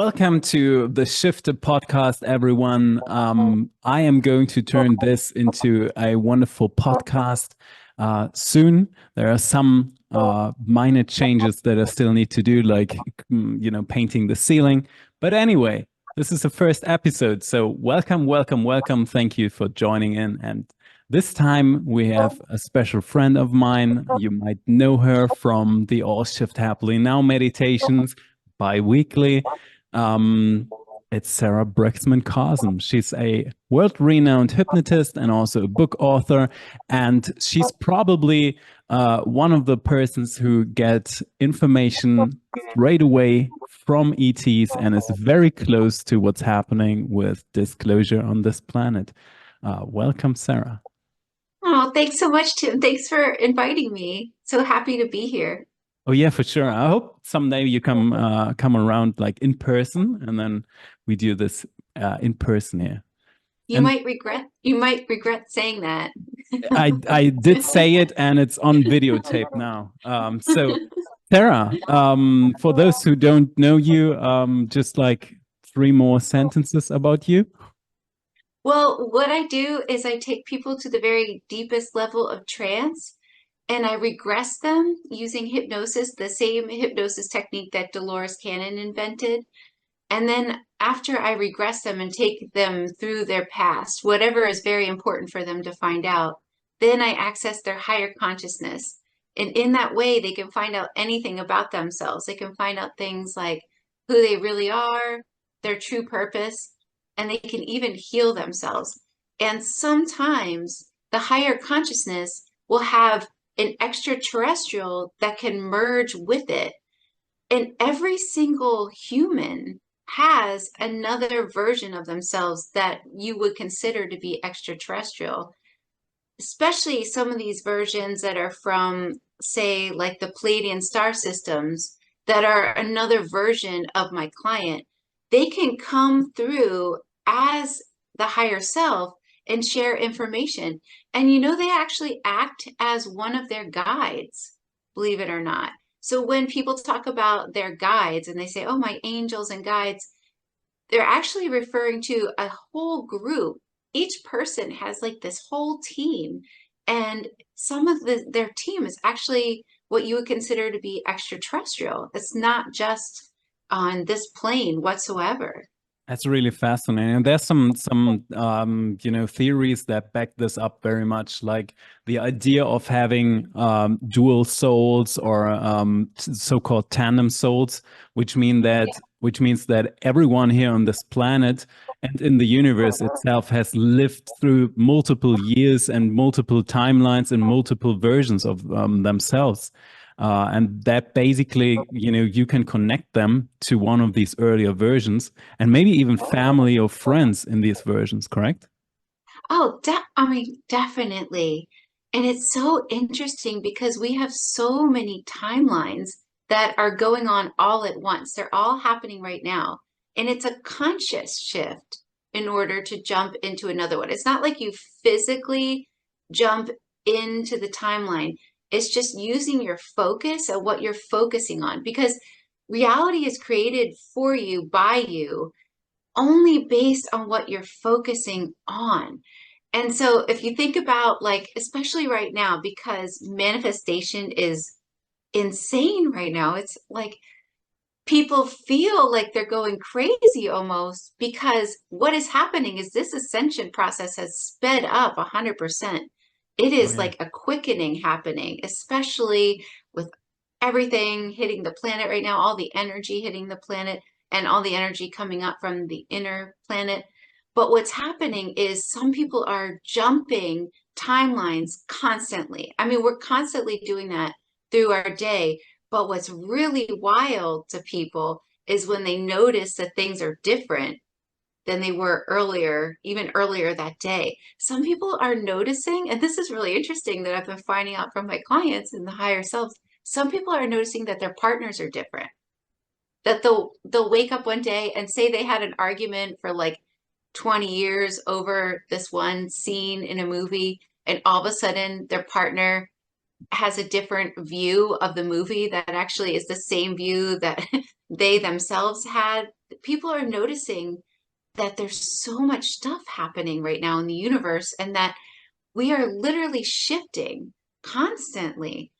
Welcome to the Shifter podcast, everyone. I am going to turn this into a wonderful podcast soon. There are some minor changes that I still need to do, like painting the ceiling. But anyway, this is the first episode, so welcome, welcome, welcome. Thank you for joining in. And this time we have a special friend of mine. You might know her from the All Shift Happily Now meditations bi-weekly. It's Sarah Breskman Cosme. She's a world-renowned hypnotist and also a book author, and she's probably one of the persons who get information straight away from ETs and is very close to what's happening with disclosure on this planet. Welcome, Sarah. Oh, thanks so much, Tim. Thanks for inviting me. So happy to be here. Oh yeah, for sure. I hope someday you come around like in person, and then we do this in person here. You And might regret saying that. I did say it, and it's on videotape now. So Sarah, for those who don't know you, just like 3 more sentences about you. Well, what I do is I take people to the very deepest level of trance and I regress them using hypnosis, the same hypnosis technique that Dolores Cannon invented. And then after I regress them and take them through their past, whatever is very important for them to find out, then I access their higher consciousness. And in that way, they can find out anything about themselves. They can find out things like who they really are, their true purpose, and they can even heal themselves. And sometimes the higher consciousness will have an extraterrestrial that can merge with it. And every single human has another version of themselves that you would consider to be extraterrestrial, especially some of these versions that are from, say, like the Pleiadian star systems that are another version of my client. They can come through as the higher self and share information. And they actually act as one of their guides, believe it or not. So when people talk about their guides and they say, oh, my angels and guides, they're actually referring to a whole group. Each person has like this whole team, and some of their team is actually what you would consider to be extraterrestrial. It's not just on this plane whatsoever. That's really fascinating. And there's some theories that back this up very much, like the idea of having dual souls or so-called tandem souls, which means that everyone here on this planet and in the universe itself has lived through multiple years and multiple timelines and multiple versions of themselves. And that basically, you can connect them to one of these earlier versions and maybe even family or friends in these versions, correct? Oh, I mean, definitely. And it's so interesting because we have so many timelines that are going on all at once. They're all happening right now. And it's a conscious shift in order to jump into another one. It's not like you physically jump into the timeline. It's just using your focus and what you're focusing on, because reality is created for you by you only based on what you're focusing on. And so if you think about, like, especially right now, because manifestation is insane right now, it's like people feel like they're going crazy almost, because what is happening is this ascension process has sped up 100%. It Oh is yeah. like a quickening happening, especially with everything hitting the planet right now, all the energy hitting the planet and all the energy coming up from the inner planet. But what's happening is some people are jumping timelines constantly. I mean, we're constantly doing that through our day. But what's really wild to people is when they notice that things are different than they were earlier, even earlier that day. Some people are noticing, and this is really interesting that I've been finding out from my clients in the higher selves. Some people are noticing that their partners are different. That they'll wake up one day and say they had an argument for like 20 years over this one scene in a movie, and all of a sudden their partner has a different view of the movie that actually is the same view that they themselves had people are noticing that there's so much stuff happening right now in the universe, and that we are literally shifting constantly.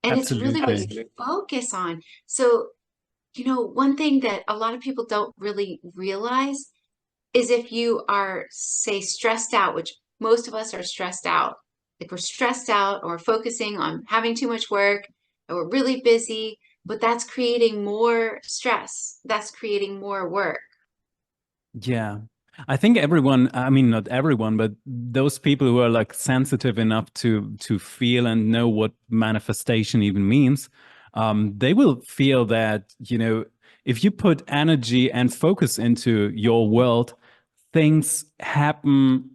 And it's really what Absolutely. you focus on. So, one thing that a lot of people don't really realize is if you are, say, stressed out, which most of us are stressed out, like we're stressed out or focusing on having too much work, and we're really busy, but that's creating more stress. That's creating more work. Yeah. I think everyone, I mean not everyone, but those people who are like sensitive enough to feel and know what manifestation even means, they will feel that, if you put energy and focus into your world, things happen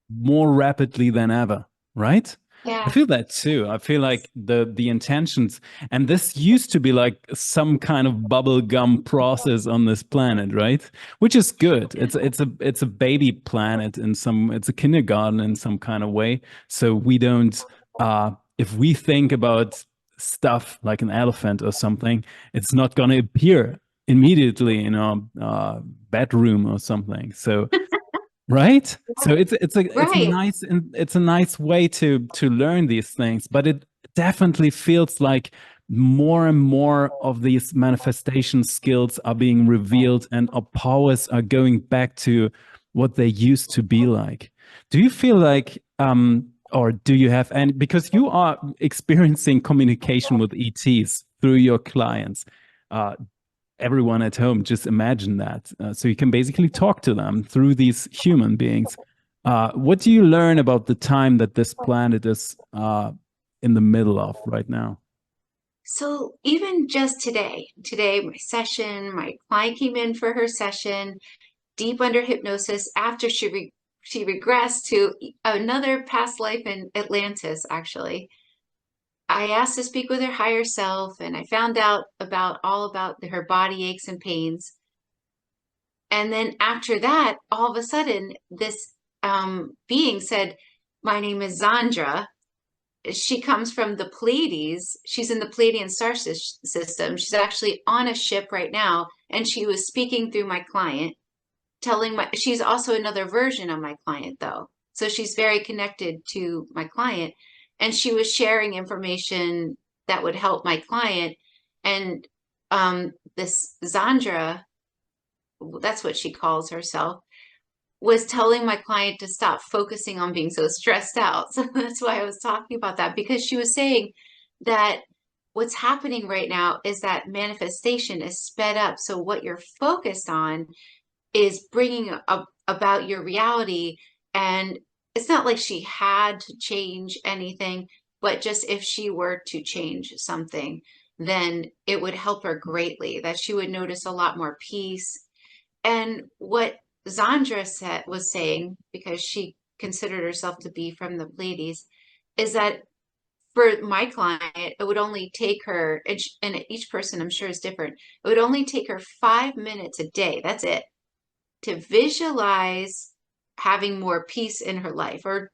more rapidly than ever, right? I Yeah. feel that too. I feel like the intentions, and this used to be like some kind of bubble gum process on this planet, right? Which is good. It's a baby planet in some, it's a kindergarten in some kind of way. So we don't if we think about stuff like an elephant or something, it's not gonna appear immediately in our bedroom or something. So right? So it's a Right. nice, and it's a nice way to learn these things, but it definitely feels like more and more of these manifestation skills are being revealed and our powers are going back to what they used to be like. Do you feel like or do you have any, because you are experiencing communication with ETs through your clients, uh, everyone at home, just imagine that. So you can basically talk to them through these human beings. What do you learn about the time that this planet is in the middle of right now? So even just today, my session, my client came in for her session, deep under hypnosis after she regressed to another past life in Atlantis, actually. I asked to speak with her higher self, and I found out about all about her body aches and pains. And then after that, all of a sudden, this being said, "My name is Zandra." She comes from the Pleiades. She's in the Pleiadian star system. She's actually on a ship right now, and she was speaking through my client, she's also another version of my client though. So she's very connected to my client, and she was sharing information that would help my client. And this Zandra, that's what she calls herself, was telling my client to stop focusing on being so stressed out. So that's why I was talking about that, because she was saying that what's happening right now is that manifestation is sped up. So what you're focused on is bringing up about your reality. And it's not like she had to change anything, but just if she were to change something, then it would help her greatly, that she would notice a lot more peace. And what Zandra was saying, because she considered herself to be from the Pleiades, is that for my client, it would only take her, and each person I'm sure is different, it would only take her 5 minutes a day, that's it, to visualize having more peace in her life, or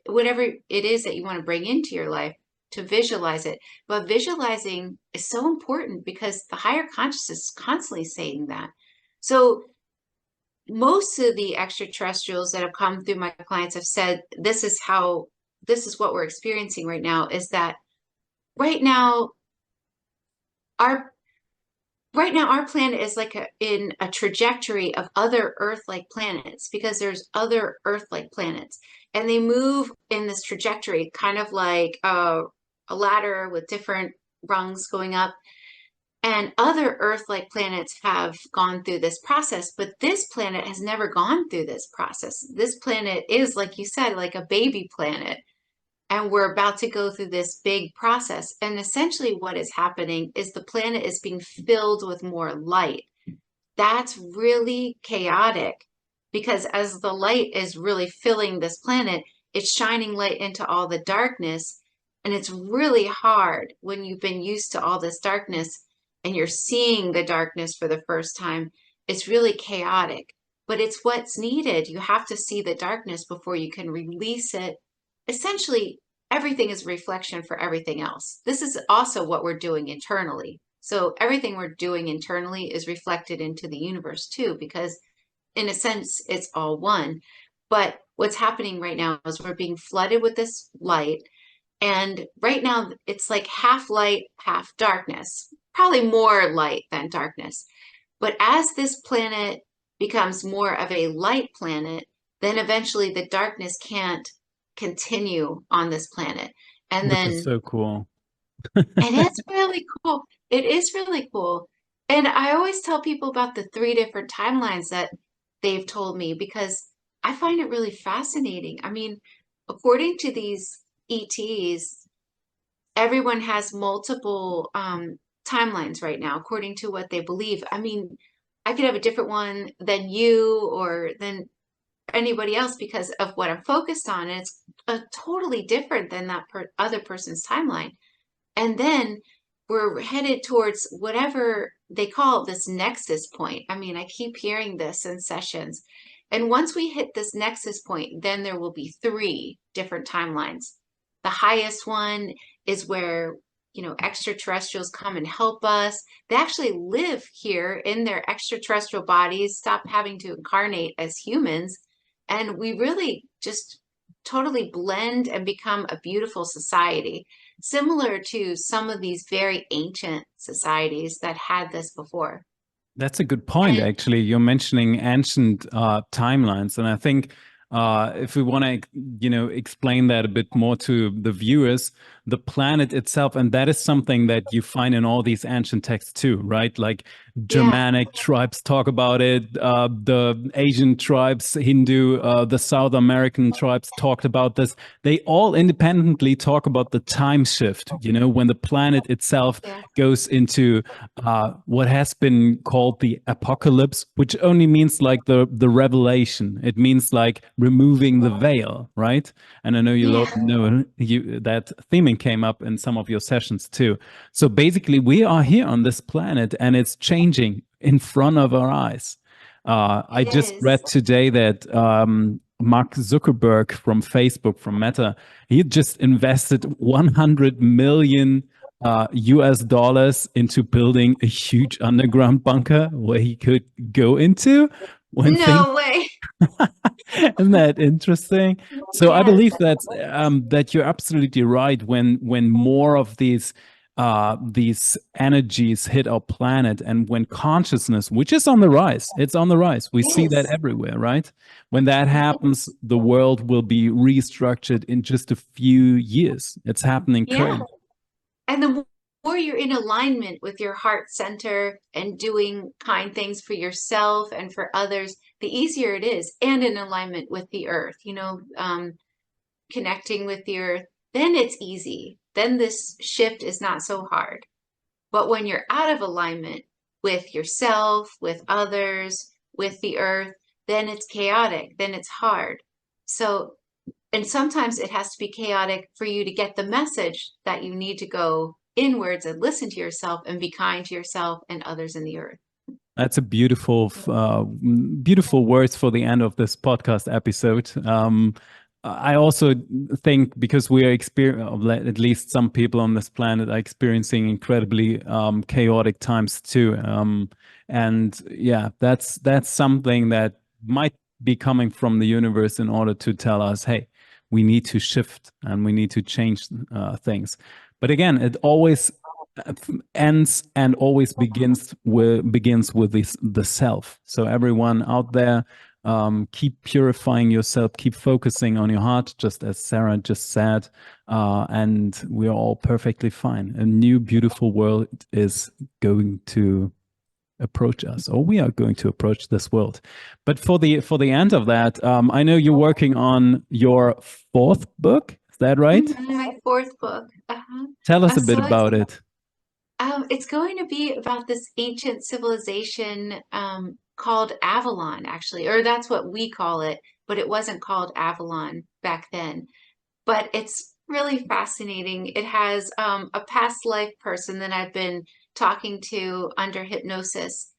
whatever it is that you want to bring into your life, to visualize it. But visualizing is so important because the higher consciousness is constantly saying that. So most of the extraterrestrials that have come through my clients have said this is what we're experiencing right now, is that right now our our planet is like in a trajectory of other Earth-like planets, because there's other Earth-like planets, and they move in this trajectory, kind of like a ladder with different rungs going up. And other Earth-like planets have gone through this process, but this planet has never gone through this process. This planet is, like you said, like a baby planet, and we're about to go through this big process. And essentially what is happening is the planet is being filled with more light. That's really chaotic, because as the light is really filling this planet, it's shining light into all the darkness. And it's really hard when you've been used to all this darkness and you're seeing the darkness for the first time. It's really chaotic, but it's what's needed. You have to see the darkness before you can release it. Essentially, everything is a reflection for everything else. This is also what we're doing internally. So everything we're doing internally is reflected into the universe too, because in a sense, it's all one. But what's happening right now is we're being flooded with this light. And right now, it's like half light, half darkness, probably more light than darkness. But as this planet becomes more of a light planet, then eventually the darkness can't continue on this planet. And Which is then so cool. it is really cool. It is really cool. And I always tell people about the three different timelines that they've told me because I find it really fascinating. I mean, according to these ETs, everyone has multiple timelines right now, according to what they believe. I mean, I could have a different one than you or than anybody else because of what I'm focused on. And it's totally different than that other person's timeline. And then we're headed towards whatever they call this nexus point. I mean, I keep hearing this in sessions. And once we hit this nexus point, then there will be three different timelines. The highest one is where, extraterrestrials come and help us. They actually live here in their extraterrestrial bodies, stop having to incarnate as humans. And we really just totally blend and become a beautiful society, similar to some of these very ancient societies that had this before. That's a good point, And actually. You're mentioning ancient timelines, and I think if we want to, explain that a bit more to the viewers, the planet itself, and that is something that you find in all these ancient texts too, right? Like yeah, Germanic tribes talk about it, the Asian tribes, Hindu, the South American tribes talked about this. They all independently talk about the time shift, when the planet itself yeah, goes into what has been called the apocalypse, which only means like the revelation. It means like removing the veil, right? And I know you yeah, know that theming came up in some of your sessions too. So basically, we are here on this planet, and it's changing in front of our eyes. I it just read is. today that Mark Zuckerberg from Facebook, from Meta, he just invested 100 million US dollars into building a huge underground bunker where he could go into when things. No way. Isn't that interesting? So I Yes, believe that you're absolutely right. When more of these energies hit our planet, and when consciousness, which is on the rise, it's on the rise. We it see that is. everywhere, right? When that happens, the world will be restructured in just a few years. It's happening Yeah. currently. And the more you're in alignment with your heart center and doing kind things for yourself and for others, the easier it is. And in alignment with the earth, connecting with the earth, then it's easy. Then this shift is not so hard. But when you're out of alignment with yourself, with others, with the earth, then it's chaotic, then it's hard. So, and sometimes it has to be chaotic for you to get the message that you need to go inwards and listen to yourself and be kind to yourself and others in the earth. That's a beautiful words for the end of this podcast episode. I also think because we are at least some people on this planet are experiencing incredibly chaotic times too. And yeah, that's something that might be coming from the universe in order to tell us, hey, we need to shift and we need to change things. But again, it always ends and always begins with the self. So everyone out there, keep purifying yourself, keep focusing on your heart, just as Sarah just said, and we are all perfectly fine. A new beautiful world is going to approach us, or we are going to approach this world. But for the end of that, I know you're working on your fourth book. Is that right? My fourth book. Tell us I'm a bit so about it. It's going to be about this ancient civilization called Avalon, actually, or that's what we call it, but it wasn't called Avalon back then. But it's really fascinating. It has a past life person that I've been talking to under hypnosis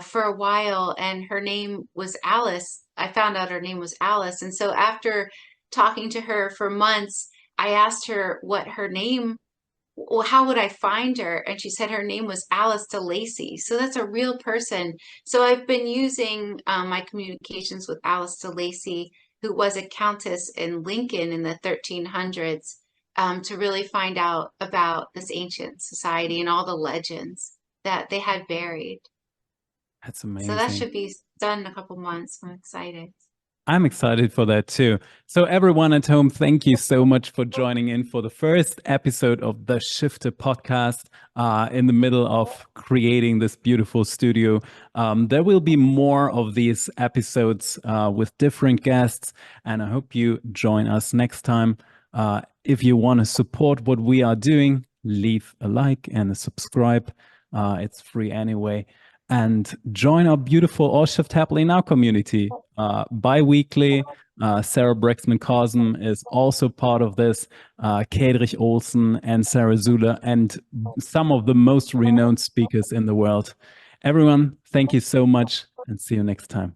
for a while, and her name was Alice. I found out her name was Alice. And so after talking to her for months, I asked her what her name well, how would I find her? And she said her name was Alice DeLacy. So that's a real person. So I've been using my communications with Alice DeLacy, who was a countess in Lincoln in the 1300s, to really find out about this ancient society and all the legends that they had buried. That's So that amazing. should be done in a couple months. I'm excited. I'm excited for that too. So, everyone at home, thank you so much for joining in for the first episode of the Shifter podcast in the middle of creating this beautiful studio. There will be more of these episodes with different guests, and I hope you join us next time. If you want to support what we are doing, leave a like and a subscribe. It's free anyway. And join our beautiful All Shift Happily Now community bi-weekly. Sarah Breskman Cosme is also part of this, Kedrich Olsen and Sarah Zula, and some of the most renowned speakers in the world. Everyone, thank you so much and see you next time.